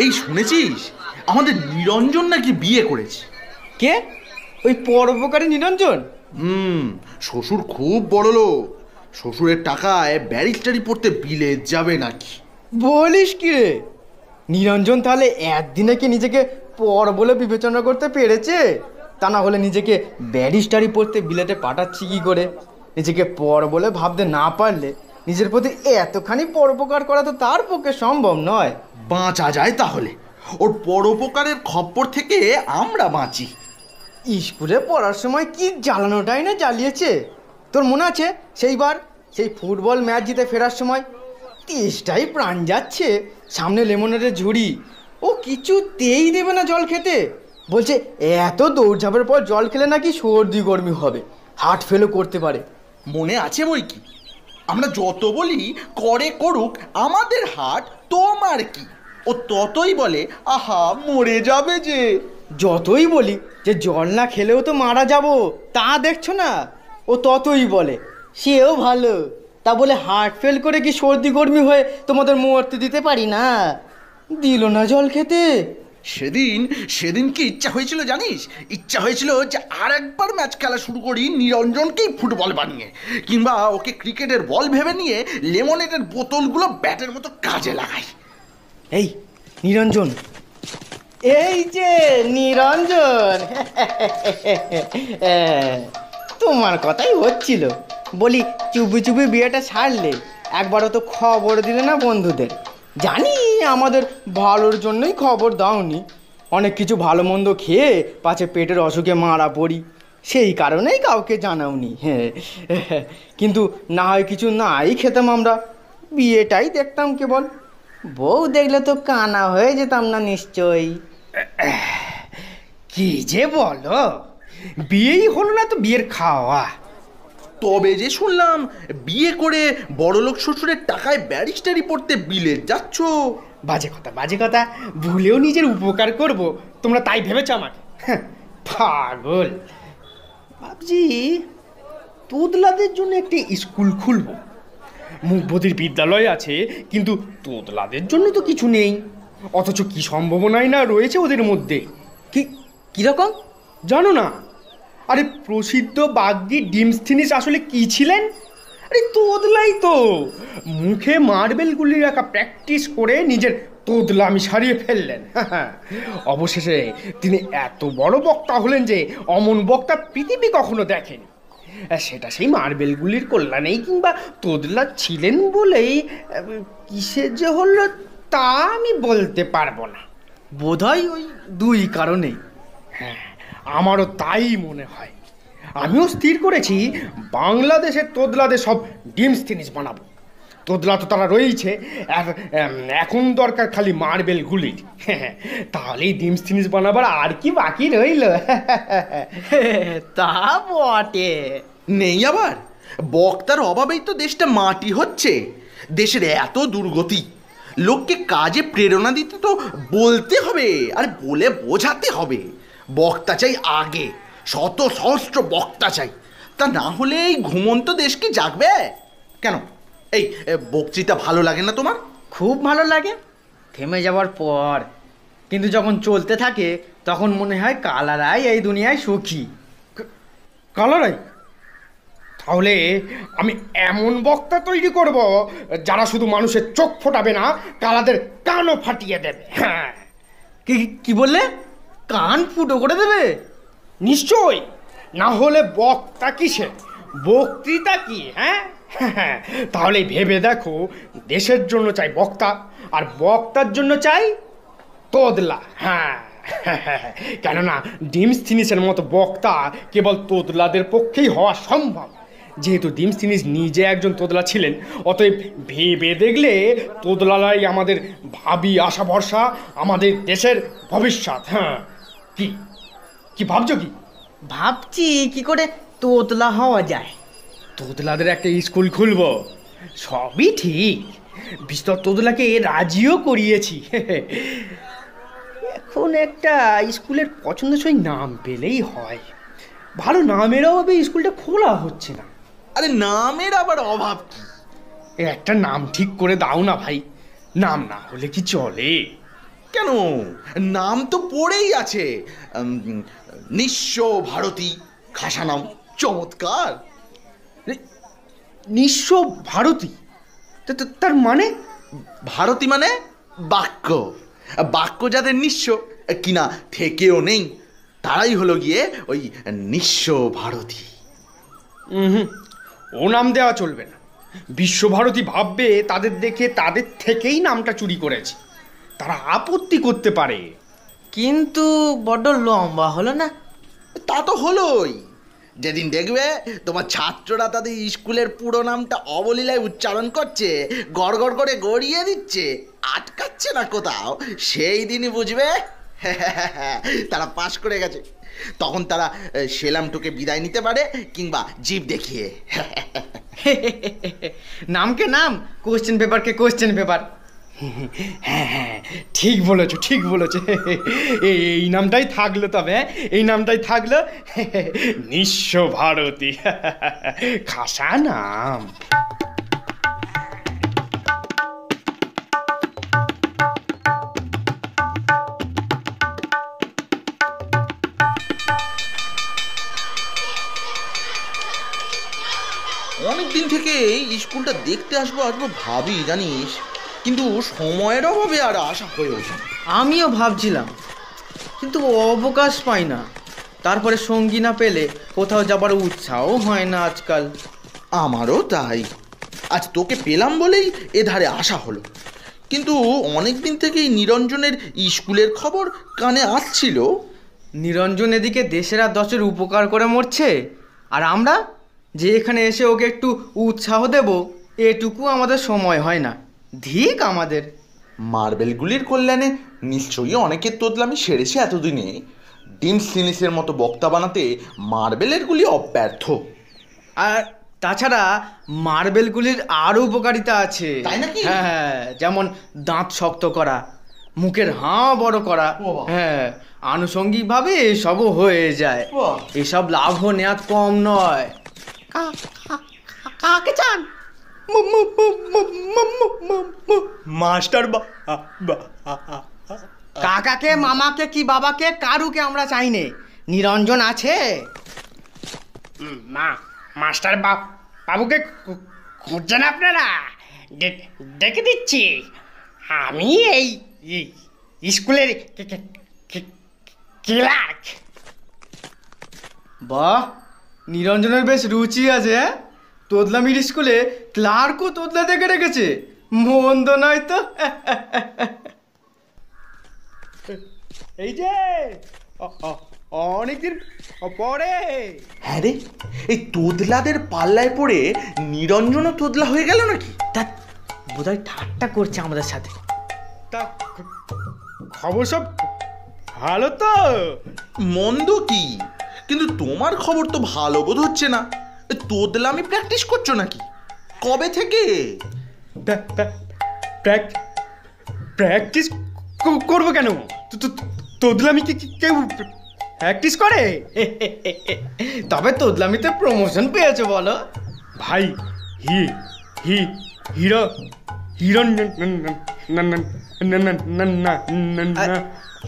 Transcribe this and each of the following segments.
এই শুনেছিস আমাদের নিরঞ্জন নাকি বিয়ে করেছে? কে? ওই পরোপকারী নিরঞ্জন? শ্বশুর খুব বড় লোক। শ্বশুরের টাকায় ব্যারিস্টারি পড়তে বিলেত যাবে নাকি। বলিস কি রে? নিরঞ্জন তাহলে একদিনে কি নিজেকে পর বলে বিবেচনা করতে পেরেছে? তা না হলে নিজেকে ব্যারিস্টারি পড়তে বিলেতে পাঠাচ্ছি কি করে? নিজেকে পর বলে ভাবতে না পারলে নিজের প্রতি এতখানি পরোপকার করা তো তার পক্ষে সম্ভব নয়। বাঁচা যায় তাহলে, ওর পরোপকারের খপ্পর থেকে আমরা বাঁচি। স্কুলে পড়ার সময় কি জ্বালানোটাই না জ্বালিয়েছে। তোর মনে আছে সেইবার সেই ফুটবল ম্যাচ জিতে ফেরার সময় তেষ্টাই প্রাণ যাচ্ছে, সামনে লেমনেদের ঝুড়ি, ও কিছুতেই দেবে না জল খেতে। বলছে এত দৌড়ঝাঁপের পর জল খেলে নাকি সর্দি গরমি হবে, হার্ট ফেলও করতে পারে। মনে আছে বই কি? আমরা যত বলি করে করুক আমাদের হাট, তোমার কি? ও ততই বলে আহা মরে যাবে যে। যতই বলি যে জল না খেলেও তো মারা যাব, তা দেখছো না, ও ততই বলে সেও ভালো, তা বলে হার্ট ফেল করে কি সর্দি গরমি হয়ে তোমাদের মরতে দিতে পারি না। দিল না জল খেতে। সেদিন কি ইচ্ছা হয়েছিল জানিস? ইচ্ছা হয়েছিল যে আর একবার ম্যাচ খেলা শুরু করি নিরঞ্জনকেই ফুটবল বানিয়ে, কিংবা ওকে ক্রিকেটের বল ভেবে নিয়ে লেমনেডের বোতলগুলো ব্যাটের মতো কাজে লাগাই। এই নিরঞ্জন, এই যে নিরঞ্জন, তোমার কথাই হচ্ছিল। বলি চুপি চুপি বিয়েটা ছাড়লে, একবারও তো খবর দিলে না বন্ধুদের। জানি আমাদের ভালোর জন্যই খবর দাওনি, অনেক কিছু ভালো মন্দ খেয়ে পাছে পেটের অসুখে মারা পড়ি, সেই কারণেই কাউকে জানাওনি। কিন্তু না হয় কিছু নাই খেতাম আমরা, বিয়েটাই দেখতাম কেবল। বউ দেখলে তো কানা হয়ে যেতাম না নিশ্চয়ই। কি যে বলো, বিয়েই হলো না তো বিয়ের খাওয়া। তবে যে শুনলাম বিয়ে করে বড়লোক শ্বশুরের টাকায় ব্যারিস্টারি পড়তে বিলেত যাচ্ছ। বাজে কথা, বাজে কথা। ভুলেও নিজের উপকার করব তোমরা তাই ভেবেছ আমাকে? পাগল। ভাবছি তোদলাদের জন্য একটি স্কুল খুলবো। মুখবোধির বিদ্যালয় আছে, কিন্তু তোদলাদের জন্য তো কিছু নেই। অথচ কি সম্ভাবনাই না রয়েছে ওদের মধ্যে। কি কিরকম জানো না? আরে প্রসিদ্ধ বাগদি ডিমস্থিনিস আসলে কি ছিলেন? আরে তোদলাই তো। মুখে মার্বেলগুলি রাখা প্র্যাকটিস করে নিজের তোদলামি সারিয়ে ফেললেন। অবশেষে তিনি এত বড় বক্তা হলেন যে অমন বক্তা পৃথিবী কখনো দেখেনি। সেটা সেই মার্বেলগুলির কল্যাণেই কিংবা তোদলা ছিলেন বলেই। কিসে যে হলো তা আমি বলতে পারবো না। বোধহয় ওই দুই কারণেই। হ্যাঁ, আমারও তাই মনে হয়। আমিও স্থির করেছি বাংলাদেশের তোদলাদের সব ডিমস্থিনিস বানাবো। তোদলা তো তারা রয়েছে, এখন দরকার খালি মার্বেলগুলির। তাহলেই ডিমস্থিনিস বানাবার আর কি বাকি রইল? তা বটে। নেই আবার, বক্তার অভাবেই তো দেশটা মাটি হচ্ছে। দেশের এত দুর্গতি, লোককে কাজে প্রেরণা দিতে তো বলতে হবে, আর বলে বোঝাতে হবে। বক্তা চাই আগে, শত সহস্র বক্তা চাই, তা না হলে এই ঘুমন্ত দেশ কি জাগবে? কেন এই বক্তৃতা ভালো লাগে না তোমার? খুব ভালো লাগে থেমে যাওয়ার পর, কিন্তু যখন চলতে থাকে তখন মনে হয় কালারাই এই দুনিয়ায় সুখী। কালারাই? তাহলে আমি এমন বক্তা তৈরি করব যারা শুধু মানুষের চোখ ফোটাবে না, কালাদের কানও ফাটিয়ে দেবে। হ্যাঁ। কি কি বললে? কান ফুটো করে দেবে? নিশ্চয়, না হলে বক্তা কিসে, বক্তৃতা কি? হ্যাঁ, তাহলে ভেবে দেখো, দেশের জন্য চাই বক্তা, আর বক্তার জন্য চাই তোদলা। হ্যাঁ, কেননা ডিমস্থিনিসের মতো বক্তা কেবল তোদলাদের পক্ষেই হওয়া সম্ভব। যেহেতু ডিমস্থিনিস নিজে একজন তোদলা ছিলেন, অতএব ভেবে দেখলে তোদলালাই আমাদের ভাবি, আশা, ভরসা, আমাদের দেশের ভবিষ্যৎ। হ্যাঁ, কি কি ভাবছো? কি ভাবছি কি করে তোতলা হওয়া যায়। তোদলাদের একটা স্কুল খুলবো। সবই ঠিক, বিস্তর তোদলাকে রাজিও করিয়েছি। এখন একটা স্কুলের পছন্দসই নাম পেলেই হয়। ভালো নামের অভাবে স্কুলটা খোলা হচ্ছে না। আরে নামের আবার অভাব কি? একটা নাম ঠিক করে দাও না ভাই। নাম না হলে কি চলে? কেন, নাম তো পড়েই আছে। নিঃস্ব ভারতী, খাসা নাম, চমৎকার। নিঃস্ব ভারতী, তার মানে? ভারতী মানে বাক্য। বাক্য যাদের নিঃস্ব কিনা থেকেও নেই, তারাই হলো গিয়ে ওই নিঃস্ব ভারতী। হুম, ও নাম দেওয়া চলবে না। বিশ্বভারতী ভাববে তাদের দেখে তাদের থেকেই নামটা চুরি করেছে, তারা আপত্তি করতে পারে। কিন্তু বড্ড লম্বা হলো না? তা তো হলোই। যেদিন দেখবে তোমার ছাত্ররা তাদের স্কুলের পুরো নামটা অবলীলায় উচ্চারণ করছে, গড় গড় করে গড়িয়ে দিচ্ছে, আটকাচ্ছে না কোথাও, সেই দিনই বুঝবে তারা পাশ করে গেছে। তখন তারা সেলামটুকে বিদায় নিতে পারে, কিংবা জিভ দেখিয়ে। নামকে নাম, কোশ্চেন পেপারকে কোশ্চেন পেপার। হ্যাঁ হ্যাঁ, ঠিক বলেছো, ঠিক বলেছো। এই নামটাই থাকলো, তবে এই নামটাই থাকলো, নিঃস্ব ভারতী। খাসা নাম। অনেক দিন থেকে স্কুলটা দেখতে আসবো আসবো ভাবি, জানিস, কিন্তু সময়ের অভাবে আর আশা হয়ে ওঠে না। আমিও ভাবছিলাম, কিন্তু অবকাশ পাই না। তারপরে সঙ্গী না পেলে কোথাও যাবার উৎসাহ হয় না আজকাল। আমারও তাই। আজ তোকে পেলাম বলেই এধারে আসা হলো। কিন্তু অনেক দিন থেকেই নিরঞ্জনের স্কুলের খবর কানে আসছিল। নিরঞ্জন এদিকে দেশের আর দশের উপকার করে মরছে, আর আমরা যে এখানে এসে ওকে একটু উৎসাহ দেব, এটুকু আমাদের সময় হয় না। ধিক আমাদের। মার্বেলগুলির কল্যাণে নিশ্চয়ই অনেকের তোদলামি সেরেছে এতদিনে। ডিম সিনিসের মতো বক্তা বানাতে মার্বেলের গুলি অব্যর্থ। আর তাছাড়া মার্বেলগুলির আরও উপকারিতা আছে। তাই নাকি? হ্যাঁ, যেমন দাঁত শক্ত করা, মুখের হাঁ বড় করা। বাহ। হ্যাঁ, আনুষঙ্গিকভাবে এসবও হয়ে যায়। বাহ। এসব লাভ নেওয়াত কম নয়। কাকে চান? মাস্টার কাকাকে, মামাকে কি বাবাকে, কারুকে আমরা চাইনে। নিরঞ্জন আছে। মাস্টার বাবুকে খুঁজছেন আপনারা? ডেকে দিচ্ছি। আমি এই স্কুলের ক্লার্ক। বাহ, নিরঞ্জনের বেশ রুচি আছে। হ্যাঁ, তোদলামির স্কুলে ক্লার্কও তোদলা দেখে রেখেছে, মন্দ নয় তো। এই যে অনেকদিন পরে। হ্যাঁ রে, এই তোদলাদের পাল্লায় পড়ে নিরঞ্জনও তোদলা হয়ে গেল নাকি? তা বোধহয় ঠাট্টা করছে আমাদের সাথে। তা খবর সব ভালো তো? মন্দ কি, কিন্তু তোমার খবর তো ভালো বোধ হচ্ছে না। তোদলামি প্র্যাকটিস করছো নাকি? কবে থেকে? প্র্যাকটিস করবো কেন? তোদলামি কি কেউ প্র্যাকটিস করে? তবে তোদলামিতে প্রমোশন পেয়েছো বলো? ভাই, হিরো হিরো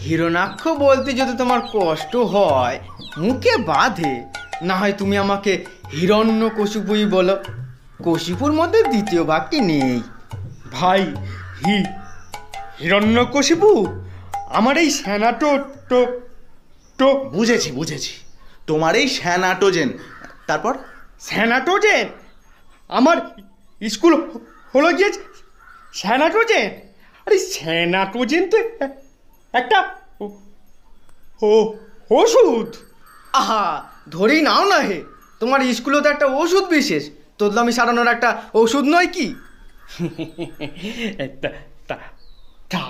হিরণাক্ষ বলতে যদি তোমার কষ্ট হয়, মুখে বাঁধে, না হয় তুমি আমাকে হিরণ্যকশিপুই বলো। কশিপুর মধ্যে দ্বিতীয় ভাগটি নেই। ভাই, হিরণ্যকশিপু আমার এই সেনাটো তো বুঝেছি বুঝেছি, তোমার এই স্যানাটোজেন। তারপর? স্যানাটোজেন? আমার স্কুল হলো গিয়ে স্যানাটোজেন? আরে স্যানাটোজেন তো একটা ওষুধ। আহা, ধরেই নাও না হে, তোমার স্কুলে তো একটা ওষুধ বিশেষ, তোদলামি সারানোর একটা ওষুধ নয় কি? তা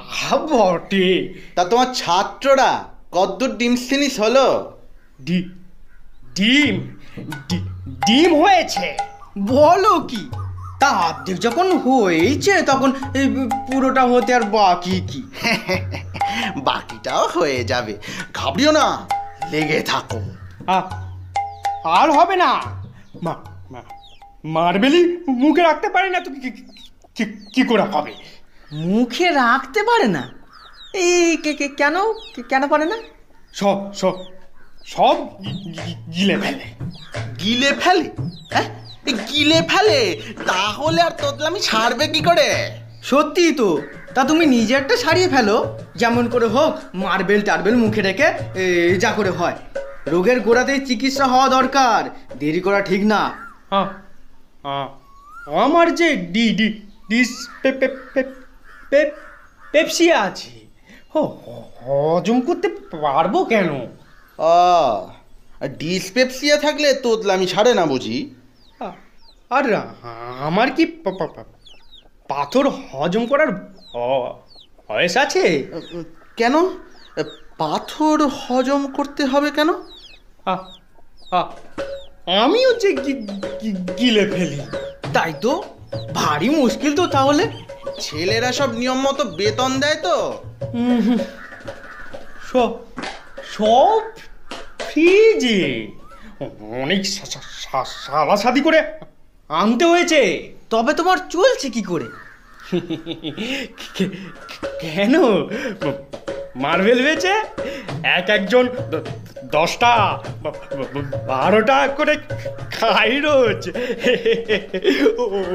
বটে। তা তোমার ছাত্ররা কদ্দূর ডিম সিনিস হলো? ডিম ডিম হয়েছে? বলো কি? তা অর্ধেক যখন হয়েছে, তখন এই পুরোটা হতে আর বাকি কি? বাকিটাও হয়ে যাবে, ঘাবড়িও না, লেগে থাকো। আর হবে না। মার্বেলই মুখে রাখতে পারি না তো কি করে হবে? মুখে রাখতে পারে না? এই কেন কেন পারে না? সব সব সব গিলে ফেলে। গিলে ফেলে? হ্যাঁ, এই গিলে ফেলে? তাহলে আর তোতলামি ছাড়বে কি করে? সত্যি তো। তা তুমি নিজে একটা সারিয়ে ফেলো, যেমন করে হোক মার্বেল টার্বেল মুখে রেখে যা করে হয়। রোগের গোড়াতেই চিকিৎসা হওয়া দরকার, দেরি করা ঠিক না। আমার যে ডিস পেপসিয়া আছে, হজম করতে পারবো কেন? ডিসপেপসিয়া থাকলে তোতলামি ছাড়ে না বুঝি? আর আমার কি পাথর হজম করার বয়স আছে? কেন পাথর হজম করতে হবে কেন? আমিও যে গিলে ফেলি। তাই তো, ভারী মুশকিল তো তাহলে। ছেলেরা সব নিয়ম মতো বেতন দেয় তো? সব সব ফ্রিজে অনেক সাদাসাদি করে আনতে হয়েছে। তবে তোমার চলছে কি করে? কেন মার্বেল বেচে একজন 10টা 12টা করে খাই রোজ।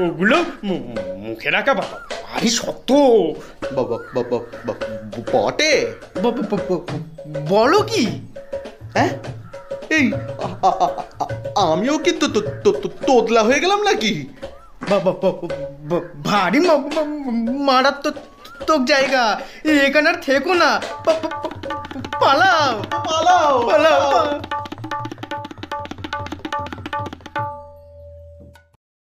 ওগুলো মুখে রাখা ভারী শক্ত। বটে? বলো কি? হ্যাঁ, এই আমিও কি তোতলা হয়ে গেলাম নাকি? ভারী মারাত্মক জায়গা, এখানে আর থেকো না। পালাও পালাও পালাও।